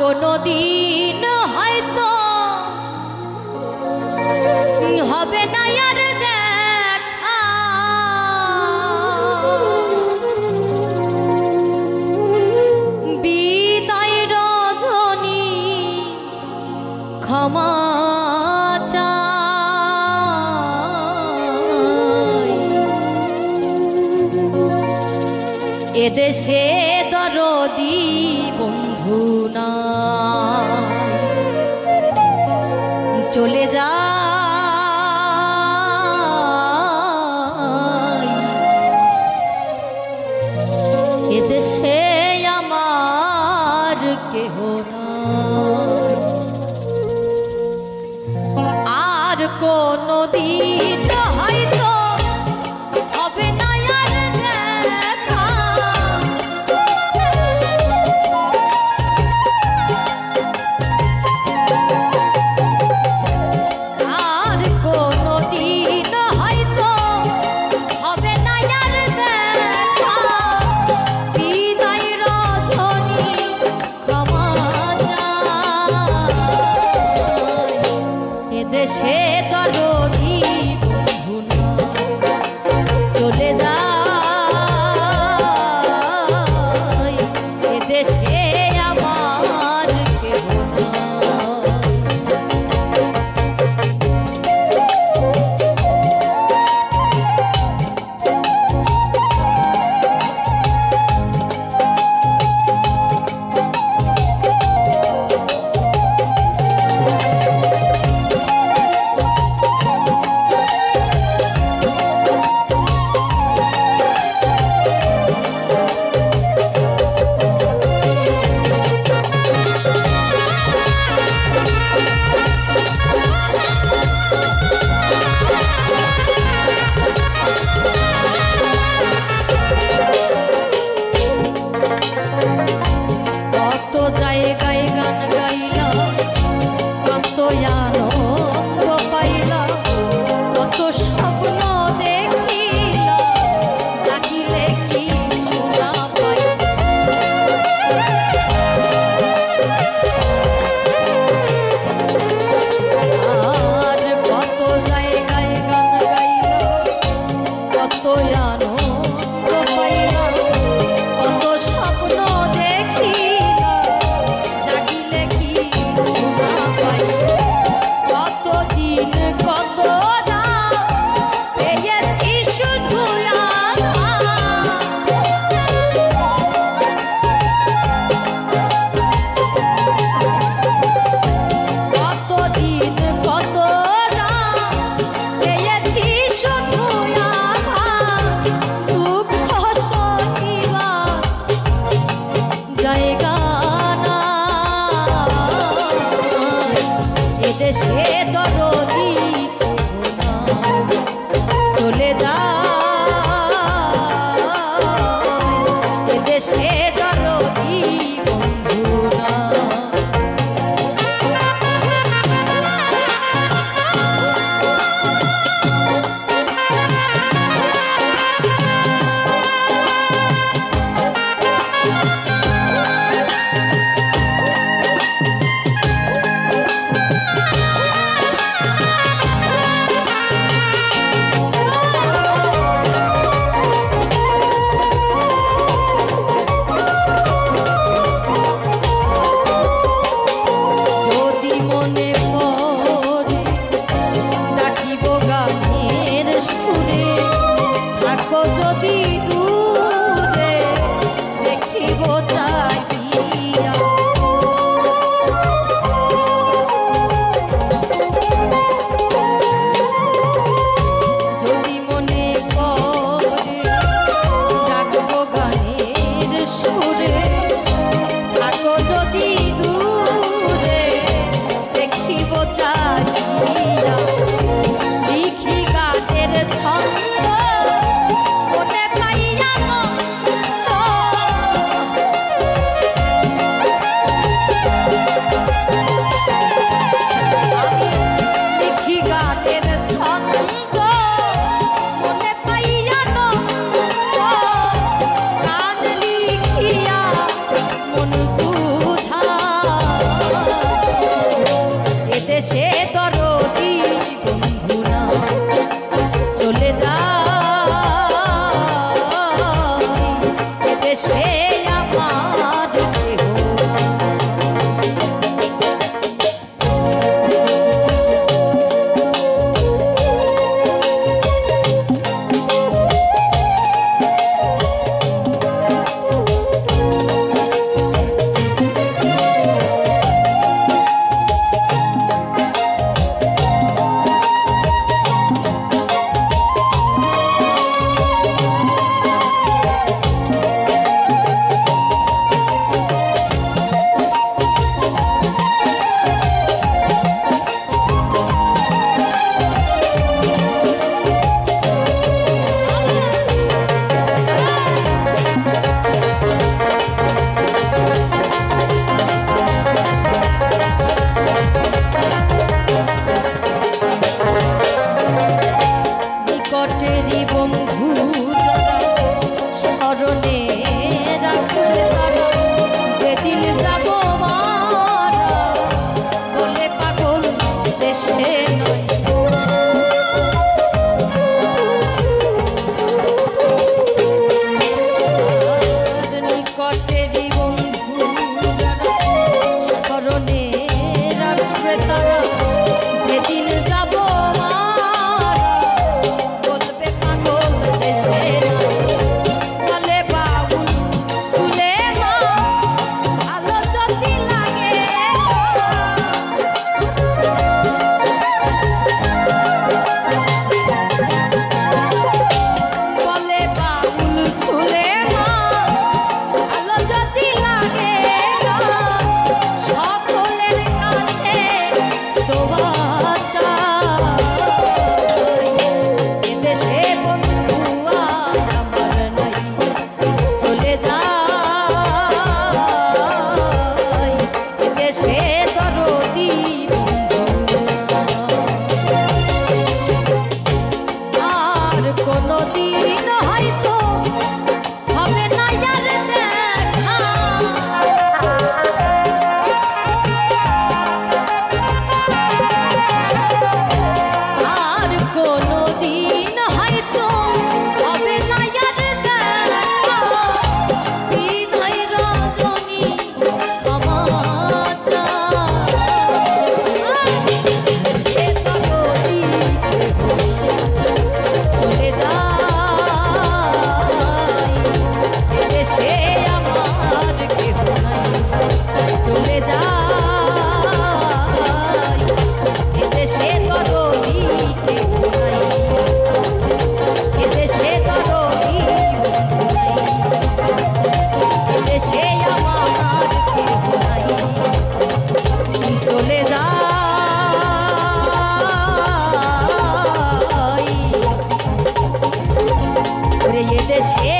কোনো দিন হয়তো হবে না আর দেখা, বিদায় রজনী ক্ষমা চাই। এদেশে দরদি বন্ধু না চলে যা, এদেশে আমার কেহ নাই। আর কোনো দিন হয়তো হবে না আর দেখা, আর কোনো দিন হয়তো হবে না আর দেখা, বিদায় রজনী ক্ষমা চাই। এদেশে দরদি বন্ধু না চলে যায়, এদেশে আমার কেহ নাই। কত জায়গায় গান গাইলা, কত আনন্দ পাইলা, কত স্বপ্ন দেখিলা, জাগিলে কিছু না পাই। আর কত জায়গায় গান গাইলা, কত আনন্দ পাইলা, কত স্বপ্ন দেখিলা, জাগিলে কিছু না পাই। কত দিন কত রাত পেয়েছি শুধু আঘাত, কত দিন কত রাত পেয়েছি শুধু আঘাত, দুঃখ সহিবার জায়গা নাই। এদেশে দরদি না চলে যায়, এদেশে দরদি বন্ধু না। যদি মনে পড়ে ডাকিব গানের সুরে, থাকো যদি দূরে দেখিব চাহিয়া, যদি মনে পড়ে ডাকব গানের সুরে, থাকো যদি দূরে দেখিব চাহিয়া, লিখি গানের ছন্দ মনে পাইয়া আনন্দ, আমি লিখি গানের ছন্দ মনে পাইয়া আনন্দ, গান লিখিয়া মন বুঝা দেশে দরদি আর কোনদিন হয়তো হবে না আর দেখা আর কোনদিন হয়তো হবে না আর দেখা বিধায় রজনী ক্ষমা চায় সে তরদি চলে যায় দেশে আমার কেহ নাই চলে যায় দেশে তরদি কেহ নাই দেশে তরদি নাই দেশে আমার কেহ নাই চলে যায় ওরে এ দেশে